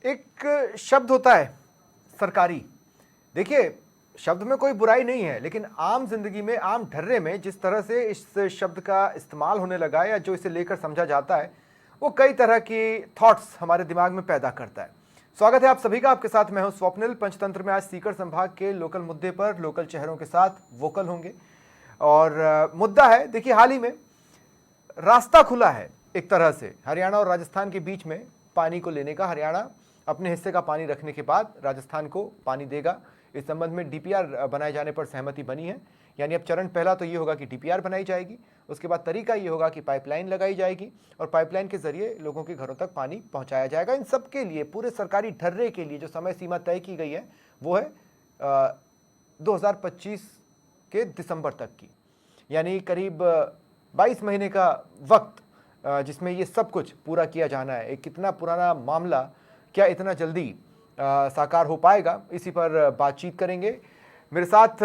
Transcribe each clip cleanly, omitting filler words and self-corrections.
एक शब्द होता है सरकारी। देखिए, शब्द में कोई बुराई नहीं है, लेकिन आम जिंदगी में, आम ढर्रे में जिस तरह से इस शब्द का इस्तेमाल होने लगा है या जो इसे लेकर समझा जाता है, वो कई तरह की थॉट्स हमारे दिमाग में पैदा करता है। स्वागत है आप सभी का। आपके साथ मैं हूं स्वप्निल। पंचतंत्र में आज सीकर संभाग के लोकल मुद्दे पर लोकल चेहरों के साथ वोकल होंगे। और मुद्दा है, देखिए, हाल ही में रास्ता खुला है एक तरह से हरियाणा और राजस्थान के बीच में पानी को लेने का। हरियाणा अपने हिस्से का पानी रखने के बाद राजस्थान को पानी देगा। इस संबंध में डीपीआर बनाए जाने पर सहमति बनी है। यानी अब चरण पहला तो ये होगा कि डीपीआर बनाई जाएगी, उसके बाद तरीका ये होगा कि पाइपलाइन लगाई जाएगी और पाइपलाइन के जरिए लोगों के घरों तक पानी पहुंचाया जाएगा। इन सब के लिए, पूरे सरकारी ढर्रे के लिए जो समय सीमा तय की गई है वो है 2025 के दिसंबर तक की, यानी करीब 22 महीने का वक्त जिसमें ये सब कुछ पूरा किया जाना है। एक कितना पुराना मामला, क्या इतना जल्दी साकार हो पाएगा, इसी पर बातचीत करेंगे। मेरे साथ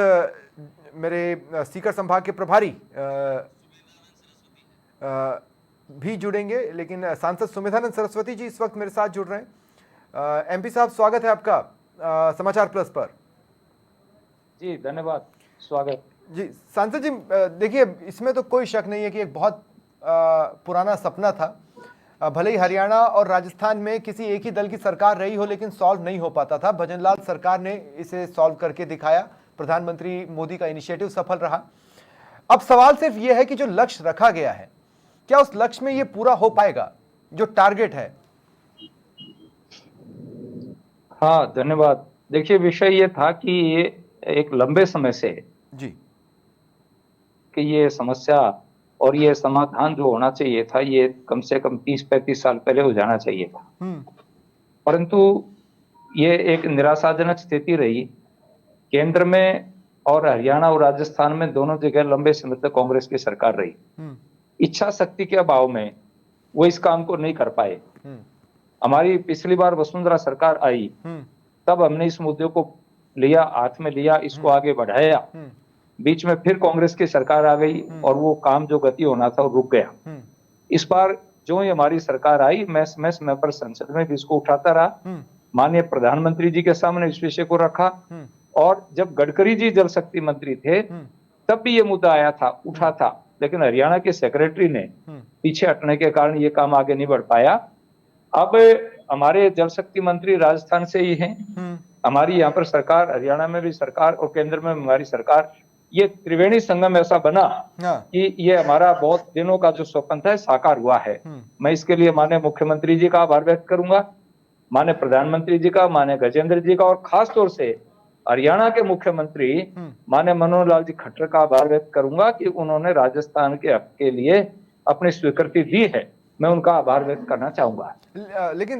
मेरे सीकर संभाग के प्रभारी भी जुड़ेंगे, लेकिन सांसद सुमेधानंद सरस्वती जी इस वक्त मेरे साथ जुड़ रहे हैं। एमपी साहब, स्वागत है आपका समाचार प्लस पर। जी धन्यवाद, स्वागत जी। सांसद जी, देखिए, इसमें तो कोई शक नहीं है कि एक बहुत पुराना सपना था। भले ही हरियाणा और राजस्थान में किसी एक ही दल की सरकार रही हो, लेकिन सॉल्व नहीं हो पाता था। भजनलाल सरकार ने इसे सॉल्व करके दिखाया। प्रधानमंत्री मोदी का इनिशिएटिव सफल रहा। अब सवाल सिर्फ यह है कि जो लक्ष्य रखा गया है, क्या उस लक्ष्य में यह पूरा हो पाएगा, जो टारगेट है? हाँ धन्यवाद। देखिए, विषय ये था कि ये एक लंबे समय से जी कि ये समस्या और ये समाधान जो होना चाहिए था, ये कम से कम 30-35 साल पहले हो जाना चाहिए था। परंतु ये एक निराशाजनक स्थिति रही। केंद्र में और हरियाणा और राजस्थान में दोनों जगह लंबे समय तक कांग्रेस की सरकार रही। इच्छा शक्ति के अभाव में वो इस काम को नहीं कर पाए। हमारी पिछली बार वसुंधरा सरकार आई, तब हमने इस मुद्दे को लिया, हाथ में लिया, इसको आगे बढ़ाया। बीच में फिर कांग्रेस की सरकार आ गई और वो काम जो गति होना था वो रुक गया। इस बार जो ही हमारी सरकार आई, मैं समय समय पर संसद में भी इसको उठाता रहा। माननीय प्रधानमंत्री जी के सामने इस विषय को रखा, और जब गडकरी जी जल शक्ति मंत्री थे तब भी ये मुद्दा आया था, उठा था, लेकिन हरियाणा के सेक्रेटरी ने पीछे हटने के कारण ये काम आगे नहीं बढ़ पाया। अब हमारे जल शक्ति मंत्री राजस्थान से ही हैं, हमारी यहाँ पर सरकार, हरियाणा में भी सरकार और केंद्र में हमारी सरकार, ये त्रिवेणी संगम ऐसा बना कि ये हमारा बहुत दिनों का जो स्वप्न था साकार हुआ है। मैं इसके लिए माननीय मुख्यमंत्री जी का आभार व्यक्त करूंगा, माननीय प्रधानमंत्री जी का, माननीय गजेंद्र जी का, और खास तौर से हरियाणा के मुख्यमंत्री माननीय मनोहर लाल जी खट्टर का आभार व्यक्त करूंगा कि उन्होंने राजस्थान के हक के लिए अपनी स्वीकृति दी है। मैं उनका आभार व्यक्त करना चाहूंगा। लेकिन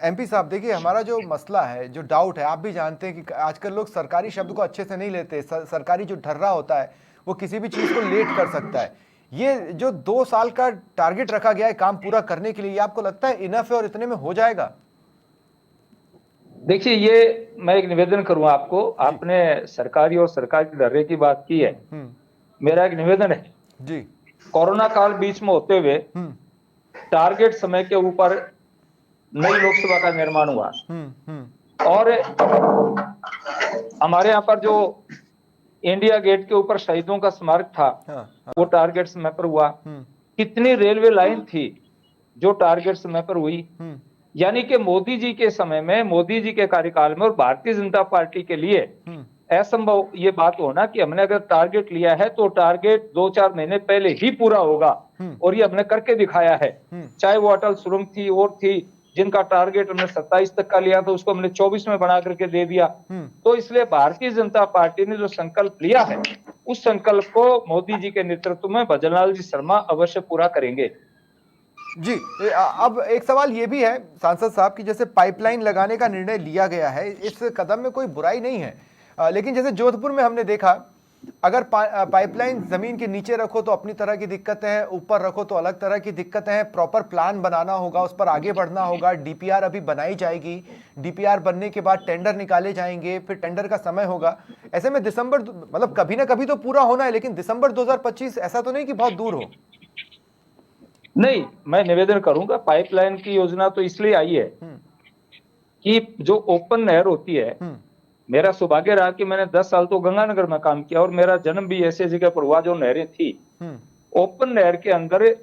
एमपी साहब, देखिए, हमारा जो मसला है, जो डाउट है, आप भी जानते हैं कि आजकल लोग सरकारी शब्द को अच्छे से नहीं लेते। सरकारी जो ढर्रा होता है वो किसी भी चीज को लेट कर सकता है। ये जो 2 साल का टारगेट रखा गया है काम पूरा करने के लिए, ये आपको लगता है इनफ है और इतने में हो जाएगा? देखिए, ये मैं एक निवेदन करूंगा आपको। आपने सरकारी और सरकारी ढर्रे की बात की है, मेरा एक निवेदन है जी। कोरोना काल बीच में होते हुए टारगेट समय के ऊपर नई लोकसभा का निर्माण हुआ, और हमारे यहाँ पर जो इंडिया गेट के ऊपर शहीदों का स्मारक था, वो टारगेट समय पर हुआ। कितनी रेलवे लाइन थी जो टारगेट समय पर हुई। यानी कि मोदी जी के समय में, मोदी जी के कार्यकाल में और भारतीय जनता पार्टी के लिए असंभव ये बात होना कि हमने अगर टारगेट लिया है तो टारगेट 2-4 महीने पहले ही पूरा होगा, और ये हमने करके दिखाया है। चाहे वो अटल सुरंग थी और थी, जिनका टारगेट हमने 27 तक का लिया था, उसको हमने 24 में बना करके दे दिया। तो इसलिए भारतीय जनता पार्टी ने जो संकल्प लिया है, उस संकल्प को मोदी जी के नेतृत्व में भजनलाल जी शर्मा अवश्य पूरा करेंगे। जी। अब एक सवाल ये भी है सांसद साहब कि जैसे पाइपलाइन लगाने का निर्णय लिया गया है, इस कदम में कोई बुराई नहीं है, लेकिन जैसे जोधपुर में हमने देखा, अगर पाइपलाइन जमीन के नीचे रखो तो अपनी तरह की दिक्कतें हैं, ऊपर रखो तो अलग तरह की दिक्कतें हैं। प्रॉपर प्लान बनाना होगा, उस पर आगे बढ़ना होगा। डीपीआर अभी बनाई जाएगी, डीपीआर बनने के बाद टेंडर निकाले जाएंगे, फिर टेंडर का समय होगा। ऐसे में दिसंबर, मतलब कभी ना कभी तो पूरा होना है, लेकिन दिसंबर 2025 ऐसा तो नहीं कि बहुत दूर हो। नहीं, मैं निवेदन करूंगा, पाइपलाइन की योजना तो इसलिए आई है कि जो ओपन नहर होती है, मेरा सौभाग्य रहा कि मैंने 10 साल तो गंगानगर में काम किया और मेरा जन्म भी ऐसे जगह पर हुआ जो नहरें थी। ओपन नहर के अंदर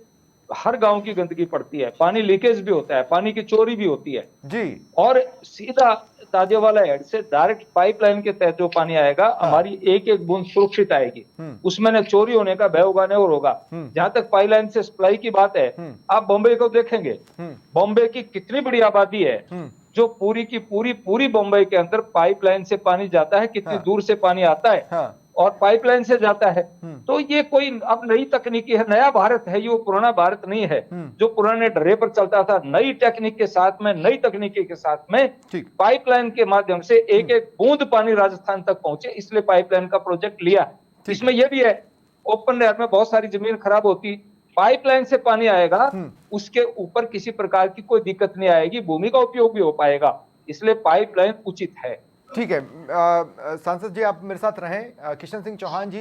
हर गांव की गंदगी पड़ती है, पानी लीकेज भी होता है, पानी की चोरी भी होती है जी। और सीधा ताजेवाला हेड से डायरेक्ट पाइपलाइन के तहत जो पानी आएगा, हमारी एक एक बूंद सुरक्षित आएगी, उसमें न चोरी होने का भय होगा न और होगा। जहां तक पाइपलाइन से सप्लाई की बात है, आप बॉम्बे को देखेंगे, बॉम्बे की कितनी बड़ी आबादी है, जो पूरी की पूरी बॉम्बे के अंदर पाइपलाइन से पानी जाता है, कितनी दूर से पानी आता है और पाइपलाइन से जाता है। तो ये कोई अब नई तकनीकी है, नया भारत है, ये वो पुराना भारत नहीं है जो पुराने ढर्रे पर चलता था। नई टेक्निक के साथ में, नई तकनीकी के साथ में पाइपलाइन के माध्यम से एक एक बूंद पानी राजस्थान तक पहुंचे, इसलिए पाइपलाइन का प्रोजेक्ट लिया। इसमें यह भी है, ओपन नहर में बहुत सारी जमीन खराब होती, पाइपलाइन से पानी आएगा, उसके ऊपर किसी प्रकार की कोई दिक्कत नहीं आएगी, भूमि का उपयोग भी हो पाएगा, इसलिए पाइपलाइन उचित है। ठीक है। सांसद जी आप मेरे साथ रहें। किशन सिंह चौहान जी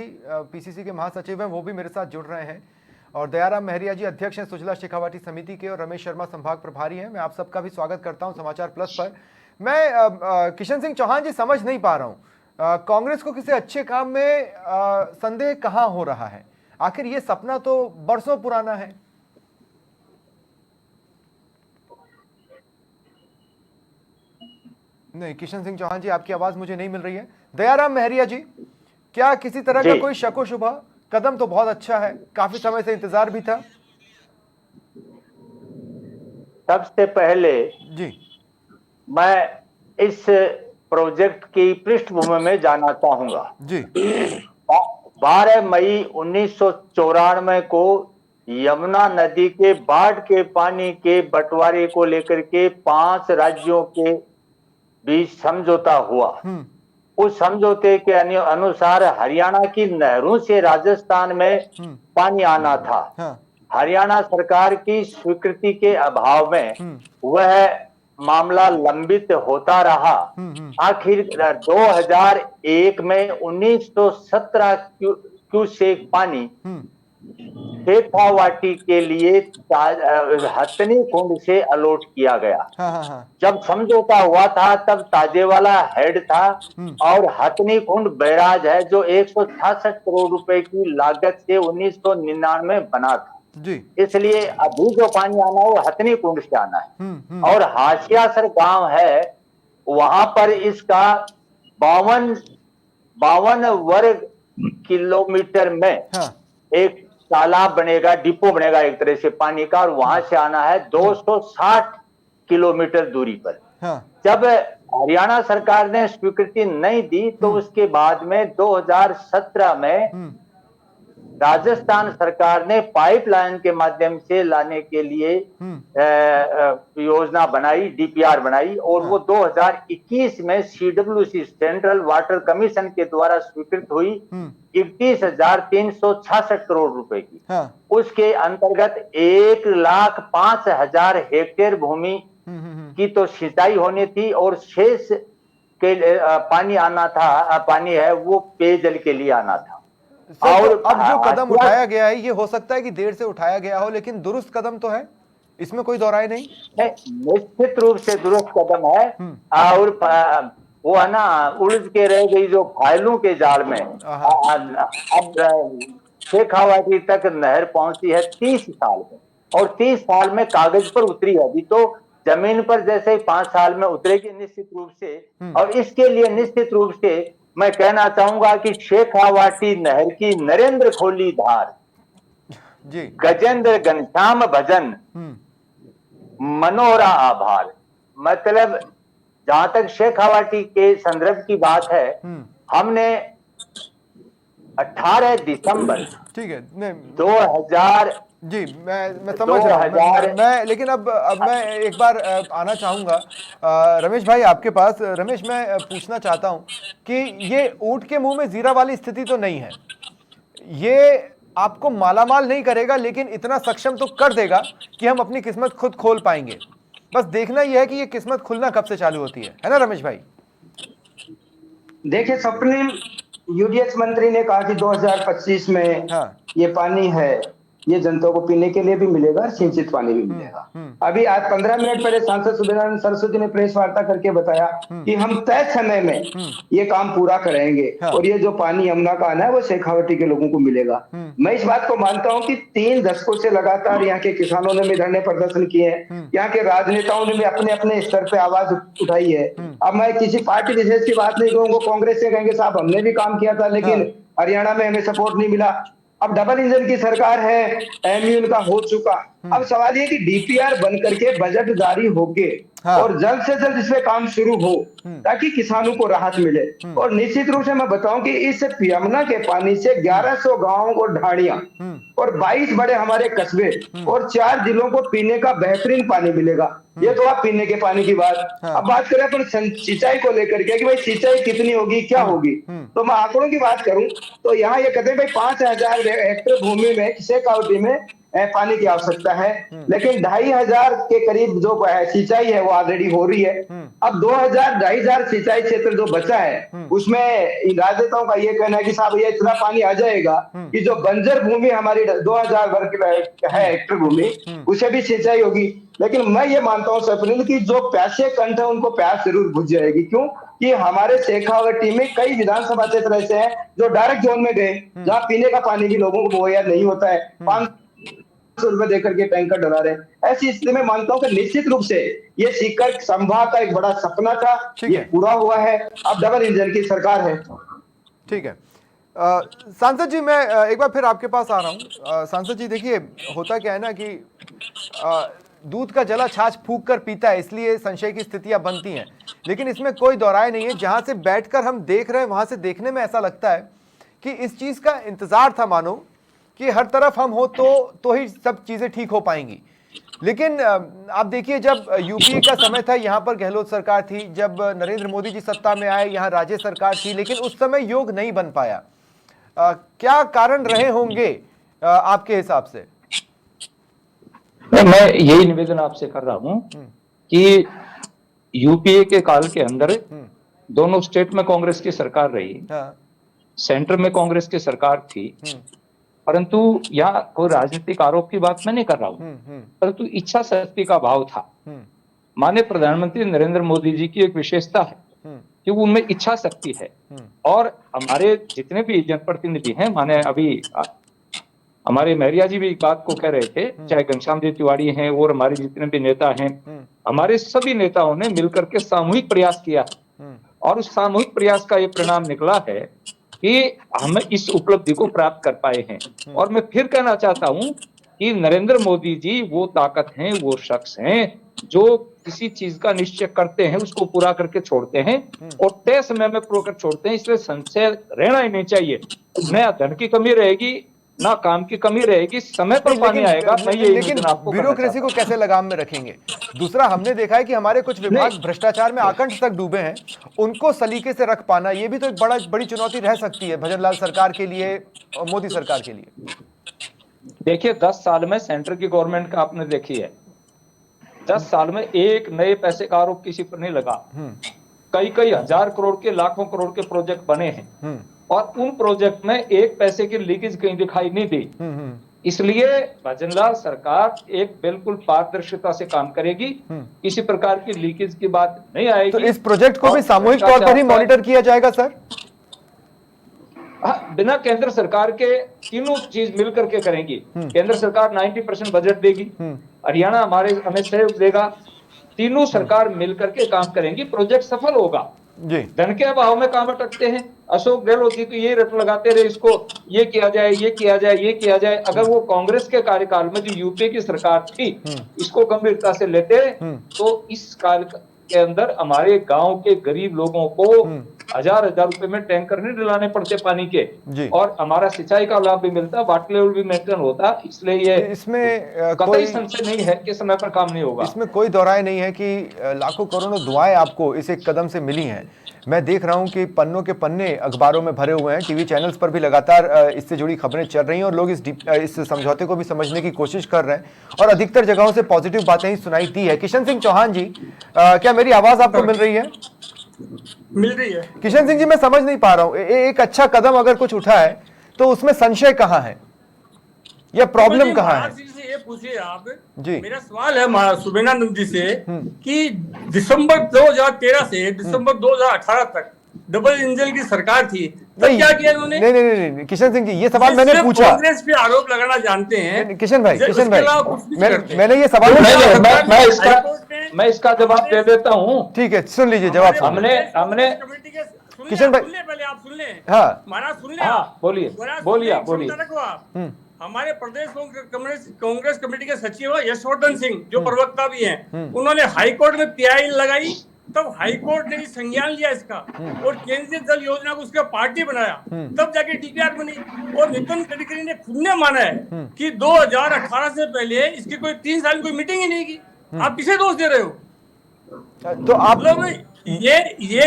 पीसीसी के महासचिव हैं, वो भी मेरे साथ जुड़ रहे हैं और दयाराम महरिया जी अध्यक्ष हैं सुजला शेखावाटी समिति के और रमेश शर्मा संभाग प्रभारी हैं। मैं आप सबका भी स्वागत करता हूं समाचार प्लस पर। मैं किशन सिंह चौहान जी समझ नहीं पा रहा हूं, कांग्रेस को किसी अच्छे काम में संदेह कहां हो रहा है? आखिर ये सपना तो बरसों पुराना है। नहीं, किशन सिंह चौहान जी आपकी आवाज मुझे नहीं मिल रही है। दयाराम महरिया जी, क्या किसी तरह का कोई शको शुबा? कदम तो बहुत अच्छा है, काफी समय से इंतजार भी था। सबसे पहले जी, मैं इस प्रोजेक्ट की पृष्ठभूमि में जाना चाहूंगा। जी। 12 मई 1994 को यमुना नदी के बाढ़ के पानी के बंटवारे को लेकर के 5 राज्यों के बीच समझौता हुआ। उस समझौते के अनुसार हरियाणा की नहरों से राजस्थान में पानी आना था। हरियाणा सरकार की स्वीकृति के अभाव में वह मामला लंबित होता रहा। आखिर 2001 में 1917 क्यूसेक पानी शेखावाटी के लिए हथनी कुंड से अलॉट किया गया। जब समझौता हुआ था तब ताजेवाला हेड था और हथनी कुंड बैराज है जो 166 करोड़ रुपए की लागत से 1999 में बना था। इसलिए अभी जो पानी आना है वो हथनी कुंड से आना है। और हाशियासर गांव है, वहां पर इसका 52 वर्ग किलोमीटर में एक तालाब बनेगा, डिपो बनेगा एक तरह से पानी का, और वहां से आना है 260 किलोमीटर दूरी पर। जब हरियाणा सरकार ने स्वीकृति नहीं दी तो उसके बाद में 2017 में राजस्थान सरकार ने पाइपलाइन के माध्यम से लाने के लिए योजना बनाई, डीपीआर बनाई, और वो 2021 में सीडब्ल्यूसी सेंट्रल वाटर कमीशन के द्वारा स्वीकृत हुई 31,366 करोड़ रुपए की। उसके अंतर्गत 1,05,000 हेक्टेयर भूमि की तो सिंचाई होनी थी और शेष के पानी आना था, पानी है वो पेयजल के लिए आना था। और तो अब जो कदम उठाया गया है ये हो सकता है कि देर से उठाया गया हो, लेकिन दुरुस्त कदम तो है, इसमें कोई दो राय नहीं। निश्चित रूप से दुरुस्त कदम है। और वो है ना, उलझ के रह गई जो फाइलों के जाल में। अब शेखावाटी तक नहर पहुंची है 30 साल में, और 30 साल में कागज पर उतरी है, अभी तो जमीन पर जैसे 5 साल में उतरेगी निश्चित रूप से। और इसके लिए निश्चित रूप से मैं कहना चाहूंगा कि शेखावाटी नहर की नरेंद्र खोली धार, गजेंद्र घनश्याम भजन, मनोहरा आभार। मतलब जहां तक शेखावाटी के संदर्भ की बात है, हमने 18 दिसंबर 2000 जी, मैं समझ रहा हूं। मैं लेकिन अब मैं एक बार आना चाहूंगा रमेश भाई आपके पास। रमेश, मैं पूछना चाहता हूं कि ये ऊंट के मुंह में जीरा वाली स्थिति तो नहीं है, ये आपको मालामाल नहीं करेगा लेकिन इतना सक्षम तो कर देगा कि हम अपनी किस्मत खुद खोल पाएंगे। बस देखना यह है कि ये किस्मत खुलना कब से चालू होती है ना रमेश भाई? देखिए स्वप्निल, यूडीएच मंत्री ने कहा कि 2025 में ये पानी है, ये जनता को पीने के लिए भी मिलेगा और सिंचित पानी भी मिलेगा। अभी आज 15 मिनट पहले सांसद सुधीरानंद सरस्वती ने प्रेस वार्ता करके बताया कि हम तय समय में ये काम पूरा करेंगे हाँ। और ये जो पानी यमुना का आना है वो शेखावटी के लोगों को मिलेगा। मैं इस बात को मानता हूं कि 3 दशकों से लगातार यहाँ के किसानों ने भी धरने प्रदर्शन किए हैं, यहाँ के राजनेताओं ने भी अपने अपने स्तर पे आवाज उठाई है। अब मैं किसी पार्टी विशेष की बात नहीं करूंगा, कांग्रेस से कहेंगे साहब हमने भी काम किया था लेकिन हरियाणा में हमें सपोर्ट नहीं मिला। अब डबल इंजन की सरकार है, एमयू उनका हो चुका। अब सवाल ये कि डीपीआर बन करके बजट जारी होके और जल्द से जल्द इसमें काम शुरू हो ताकि किसानों को राहत मिले। और निश्चित रूप से मैं बताऊं कि इस यमुना के पानी से 1100 गांवों को ढाड़ियां और 22 बड़े हमारे कस्बे और 4 जिलों को पीने का बेहतरीन पानी मिलेगा। ये तो आप पीने के पानी की बात। अब बात करें अपन सिंचाई को लेकर के कि भाई सिंचाई कितनी होगी, क्या होगी, तो मैं आंकड़ों की बात करूं तो यहाँ ये कहते हैं भाई 5000 हेक्टेयर भूमि में शेखावटी में पानी की आवश्यकता है, लेकिन 2500 के करीब जो सिंचाई है वो ऑलरेडी हो रही है। अब 2500 सिंचाई क्षेत्र जो बचा है उसमें राजनेताओं का ये कहना है कि साहब ये इतना पानी आ जाएगा कि जो बंजर भूमि हमारी 2000 वर्ग है हेक्टेयर भूमि उसे भी सिंचाई होगी। लेकिन मैं ये मानता हूँ सपनिल की जो प्यासे कंठ है उनको प्यास जरूर बुझ जाएगी। क्यों कि हमारे शेखावटी में कई विधानसभा क्षेत्र ऐसे हैं जो डायरेक्ट जोन में गए जहाँ पीने का पानी भी लोगों को मुहैया नहीं होता है, 500 रुपए देकर के टैंकर डरा रहे हैं। ऐसी स्थिति में मानता हूं कि निश्चित रूप से ये सीकर संभाग का एक बड़ा सपना था, ये पूरा हुआ है। अब डबल इंजन की सरकार है। ठीक है सांसद जी, मैं एक बार फिर आपके पास आ रहा हूं। सांसद जी देखिए, होता क्या है ना कि दूध का जला छाछ फूंक कर पीता है, इसलिए संशय की स्थितियां बनती हैं, लेकिन इसमें कोई दोहराए नहीं है। जहां से बैठकर हम देख रहे हैं वहां से देखने में ऐसा लगता है कि इस चीज का इंतजार था मानो कि हर तरफ हम हो तो ही सब चीजें ठीक हो पाएंगी। लेकिन आप देखिए, जब यूपीए का समय था यहाँ पर गहलोत सरकार थी, जब नरेंद्र मोदी जी सत्ता में आए यहाँ राज्य सरकार थी, लेकिन उस समय योग नहीं बन पाया। क्या कारण रहे होंगे आपके हिसाब से? मैं यही निवेदन आपसे कर रहा हूं कि यूपीए के काल के अंदर दोनों स्टेट में कांग्रेस की सरकार रही, सेंटर में कांग्रेस की सरकार थी, परंतु यहाँ कोई राजनीतिक आरोप की बात मैं नहीं कर रहा हूं, परंतु इच्छा शक्ति का अभाव था। माननीय प्रधानमंत्री नरेंद्र मोदी जी की एक विशेषता है कि उनमें इच्छा शक्ति है। और हमारे जितने भी जनप्रतिनिधि हैं, माने अभी हमारे महरिया जी भी एक बात को कह रहे थे, चाहे घनश्याम जी तिवारी हैं और हमारे जितने भी नेता हैं, हमारे सभी नेताओं ने मिलकर के सामूहिक प्रयास किया और उस सामूहिक प्रयास का ये परिणाम निकला है कि हम इस उपलब्धि को प्राप्त कर पाए हैं। और मैं फिर कहना चाहता हूं कि नरेंद्र मोदी जी वो ताकत हैं, वो शख्स हैं जो किसी चीज का निश्चय करते हैं उसको पूरा करके छोड़ते हैं और तय समय में पूरा कर छोड़ते हैं। इसलिए संशय रहना ही नहीं चाहिए। न धन की कमी रहेगी, ना काम की कमी रहेगी, समय पर पानी आएगा। लेकिन ब्यूरोक्रेसी को कैसे लगाम में रखेंगे? दूसरा, हमने देखा है कि हमारे कुछ विभाग भ्रष्टाचार में आकंठ तक डूबे हैं, उनको सलीके से रख पाना ये भी तो एक बड़ी चुनौती रह सकती है भजनलाल सरकार के लिए और मोदी सरकार के लिए। देखिए, 10 साल में सेंटर की गवर्नमेंट का आपने देखी है, 10 साल में एक नए पैसे का आरोप किसी पर नहीं लगा। कई हजार करोड़ के, लाखों करोड़ के प्रोजेक्ट बने हैं और उन प्रोजेक्ट में एक पैसे की लीकेज कहीं दिखाई नहीं दी। इसलिए भजनलाल सरकार एक बिल्कुल पारदर्शिता से काम करेगी, किसी प्रकार की लीकेज की बात नहीं आएगी। तो इस प्रोजेक्ट को भी सामूहिक तौर पर ही मॉनिटर किया जाएगा सर? बिना केंद्र सरकार के तीनों चीज मिलकर के करेंगी। केंद्र सरकार 90% बजट देगी, हरियाणा हमें सहयोग देगा, तीनों सरकार मिलकर के काम करेंगी, प्रोजेक्ट सफल होगा। धन के अभाव में काम अटकते हैं। अशोक गहलोत जी तो ये रट लगाते रहे, इसको ये किया जाए, ये किया जाए, ये किया जाए। अगर वो कांग्रेस के कार्यकाल में जो यूपीए की सरकार थी इसको गंभीरता से लेते तो इस काल के अंदर हमारे गांव के गरीब लोगों को हजार रुपए में टैंकर नहीं दिलाने पड़ते पानी के, और हमारा सिंचाई का लाभ भी मिलता, वाटर लेवल भी मेंटेन होता। इसलिए ये इसमें कोई संशय नहीं है कि समय पर काम नहीं होगा। इसमें कोई दोहराए नहीं है कि लाखों करोड़ों दुआएं आपको इस एक कदम से मिली हैं। मैं देख रहा हूं कि पन्नों के पन्ने अखबारों में भरे हुए हैं, टीवी चैनल्स पर भी लगातार इससे जुड़ी खबरें चल रही हैं और लोग इस समझौते को भी समझने की कोशिश कर रहे हैं और अधिकतर जगहों से पॉजिटिव बातें ही सुनाई दी है। किशन सिंह चौहान जी, क्या मेरी आवाज आपको मिल रही है? मिल रही है। किशन सिंह जी, मैं समझ नहीं पा रहा हूं, एक अच्छा कदम अगर कुछ उठा है तो उसमें संशय कहां है? या प्रॉब्लम जी, कहाँ महाराज है? जी से ये पूछिए आप जी। मेरा सवाल है सुबेनानंद जी से कि दिसंबर 2013 से दिसंबर 2018 तक डबल इंजन की सरकार थी, तब नहीं क्या किया इन्होंने? नहीं, किशन सिंह जी, ये सवाल मैंने सिर्फ पूछा। कांग्रेस पे आरोप लगाना जानते हैं। नहीं, किशन भाई, इसके अलावा कुछ नहीं करते। मैंने ये सवाल नहीं, पूछा। मैं इसका जवाब दे देता हूँ। ठीक है, सुन लीजिए जवाब। हमने किशन भाई, पहले आप सुन ले। हाँ महाराज सुन ले। हाँ, बोलिए। हमारे प्रदेश कांग्रेस कमेटी के सचिव यशवर्धन सिंह जो प्रवक्ता भी हैं, उन्होंने हाईकोर्ट में पीआई लगाई, तब हाईकोर्ट ने संज्ञान लिया इसका और केंद्रीय जल योजना को उसका पार्टी बनाया, तब जाके डीपीआर बनी। और नितिन गडकरी ने खुद ने माना है कि 2018 से पहले इसकी कोई 3 साल कोई मीटिंग ही नहीं की। आप किसे दोष दे रहे हो? तो आप ये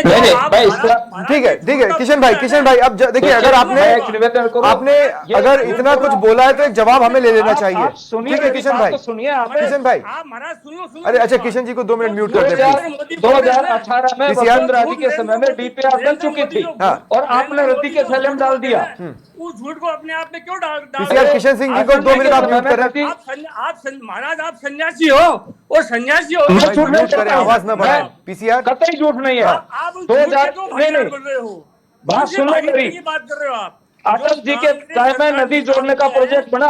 नहीं, आप भाई, इसका- ठीक है किशन भाई, अब देखिए, अगर आपने अगर इतना कुछ बोला है तो एक जवाब हमें ले लेना चाहिए। ठीक है किशन भाई, सुनिए आप। किशन भाई, आप महाराज सुनो। अरे अच्छा, किशन जी को 2 मिनट म्यूट कर दे। 2018 में पीसीआर वसुंधरा जी के समय में डीपीआर बन चुकी थी और आपने रद्दी के थैले में डाल दिया। उस झूठ को अपने आप में क्यों डाल पीसीआर किशन सिंह जी को 2 मिनट आप म्यूट कर रहे हैं। महाराज आप सन्यासी हो और सन्यासी हो। मैं झूठ नहीं म्यूट करें, आवाज ना बढ़ाएं। पीसीआर कतई झूठ नहीं है। आप उस 2000 झूठ को नहीं, भागीदार बन रहे हो। बात सुनो मेरी। ये बात कर रहे हो आप। अटल जी के टाइम में नदी जोड़ने का प्रोजेक्ट बना,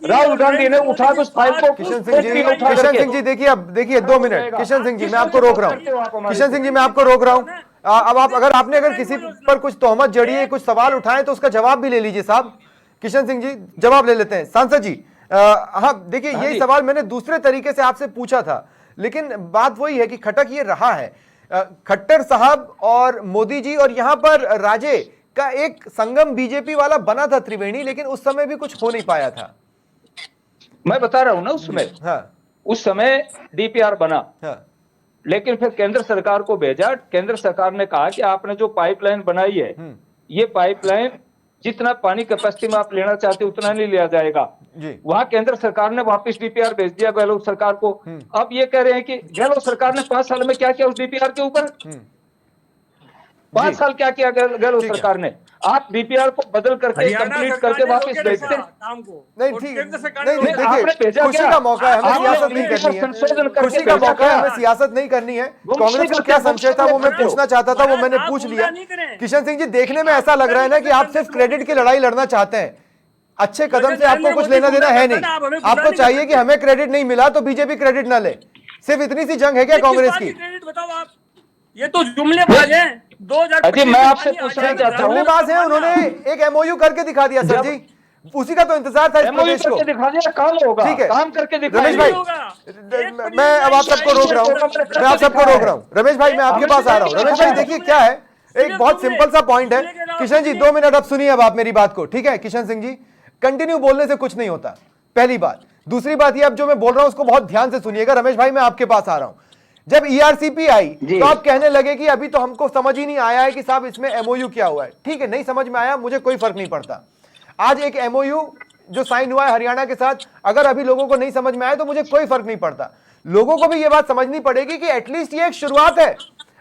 राहुल गांधी ने उठा उस फाइल को किशन सिंह जी देखिए 2 मिनट। किशन सिंह जी, मैं आपको रोक रहा हूँ। किशन सिंह जी, मैं आपको रोक रहा हूँ। अब आप अगर किसी पर कुछ तोहमत जड़ी है, कुछ सवाल उठाए, तो उसका जवाब भी ले लीजिए साहब। किशन सिंह जी जवाब ले लेते हैं। सांसद जी, हाँ देखिए, यही सवाल मैंने दूसरे तरीके से आपसे पूछा था, लेकिन बात वही है कि खटक ये रहा है। खट्टर साहब और मोदी जी, और यहां पर राजे का एक संगम बीजेपी वाला बना था त्रिवेणी, लेकिन उस समय भी कुछ हो नहीं पाया था। मैं बता रहा हूं ना, उस समय डीपीआर बना, लेकिन फिर केंद्र सरकार को भेजा। केंद्र सरकार ने कहा कि आपने जो पाइपलाइन बनाई है, ये पाइपलाइन जितना पानी कैपेसिटी में आप लेना चाहते उतना नहीं लिया जाएगा। वहां केंद्र सरकार ने वापस डीपीआर भेज दिया गहलोत सरकार को। अब ये कह रहे हैं कि गहलोत सरकार ने 5 साल में क्या किया उस डीपीआर के ऊपर? 5 साल क्या किया गहलोत सरकार ने? आप डीपीआर को बदल करके कंप्लीट करके वापस भेजते हैं। नहीं ठीक, नहीं देखिए, खुशी का मौका है, हमें सियासत नहीं करनी है। खुशी का मौका है, हमें सियासत नहीं करनी है। कांग्रेस को क्या संशय था वो मैं पूछना चाहता था, वो मैंने पूछ लिया। किशन सिंह जी, देखने में ऐसा लग रहा है ना कि आप सिर्फ क्रेडिट की लड़ाई लड़ना चाहते हैं। अच्छे कदम से आपको कुछ लेना देना है नहीं। आपको चाहिए कि हमें क्रेडिट नहीं मिला तो बीजेपी क्रेडिट ना ले। सिर्फ इतनी सी जंग है क्या कांग्रेस की? बताओ आप, ये तो जुमलेबाज हैं। 2025 मैं आपसे पूछना चाहता हूँ, जुमलेबाज हैं। उन्होंने एक एमओयू करके दिखा दिया सर जी, उसी का तो इंतजार था इस प्रदेश को। दिखा दिया, काम होगा, ठीक है, काम करके दिखा। रमेश भाई, मैं अब आप सबको रोक रहा हूँ। रमेश भाई, मैं आपके पास आ रहा हूँ। रमेश भाई देखिए क्या है, एक बहुत सिंपल सा पॉइंट है। किशन जी 2 मिनट अब सुनिए अब आप मेरी बात को, ठीक है? किशन सिंह जी, कंटिन्यू बोलने से कुछ नहीं होता, पहली बात। दूसरी बात ये, अब जो मैं बोल रहा हूं उसको बहुत ध्यान से सुनिएगा। रमेश भाई, मैं आपके पास आ रहा हूं। जब ईआरसीपी आई तो आप कहने लगे कि अभी तो हमको समझ ही नहीं आया है कि साहब इसमें एमओयू क्या हुआ है। ठीक है, नहीं समझ में आया, मुझे कोई फर्क नहीं पड़ता। आज एक एमओयू जो साइन हुआ है हरियाणा के साथ, अगर अभी लोगों को नहीं समझ में आया तो मुझे कोई फर्क नहीं पड़ता। लोगों को भी यह बात समझनी पड़ेगी कि एटलीस्ट ये एक शुरुआत है।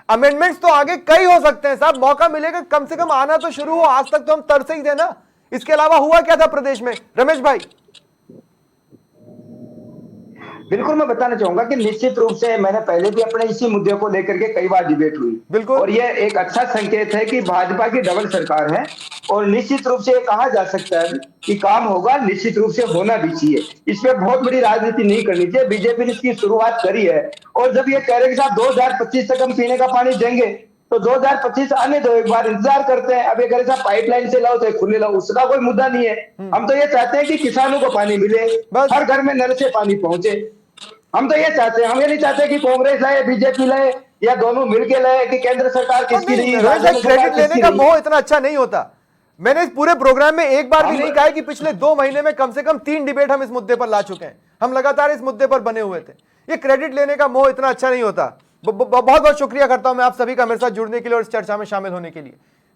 अमेंडमेंट्स तो आगे कई हो सकते हैं साहब, मौका मिलेगा, कम से कम आना तो शुरू हो। आज तक तो हम तरसे ही थे ना। इसके अलावा हुआ क्या था प्रदेश में? रमेश भाई बिल्कुल, मैं बताना चाहूंगा कि निश्चित रूप से मैंने पहले भी अपने इसी मुद्दे को लेकर के कई बार डिबेट हुई। बिल्कुल, और ये एक अच्छा संकेत है कि भाजपा की डबल सरकार है और निश्चित रूप से ये कहा जा सकता है कि काम होगा, निश्चित रूप से होना भी चाहिए। इसमें बहुत बड़ी राजनीति नहीं करनी चाहिए। बीजेपी ने इसकी शुरुआत करी है और जब ये कह रहे कि साहब 2025 तक हम पीने का पानी देंगे, तो 2025 आने दो, एक बार इंतजार करते हैं। अब ये कह रहे साहब पाइपलाइन से लाओ तो खुले लाओ, उसका कोई मुद्दा नहीं है। हम तो ये चाहते हैं कि किसानों को पानी मिले, हर घर में नल से पानी पहुंचे। हम तो ये चाहते हैं, हम ये नहीं चाहते कि कांग्रेस लाए, बीजेपी लाए या दोनों मिलके लाए, कि केंद्र सरकार किसकी रही। क्रेडिट लेने का मोह इतना अच्छा नहीं होता। मैंने इस पूरे प्रोग्राम में एक बार भी नहीं कहा कि पिछले 2 महीने में कम से कम 3 डिबेट हम इस मुद्दे पर ला चुके हैं। हम लगातार इस मुद्दे पर बने हुए थे। ये क्रेडिट लेने का मोह इतना अच्छा नहीं होता। बहुत बहुत शुक्रिया करता हूं मैं आप सभी का मेरे साथ जुड़ने के लिए और इस चर्चा में शामिल होने के लिए।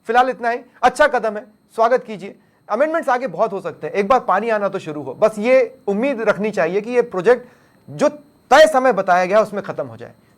फिलहाल इतना ही, अच्छा कदम है, स्वागत कीजिए। अमेंडमेंट्स आगे बहुत हो सकते हैं, एक बार पानी आना तो शुरू हो। बस ये उम्मीद रखनी चाहिए कि ये प्रोजेक्ट जो तय समय बताया गया उसमें खत्म हो जाए।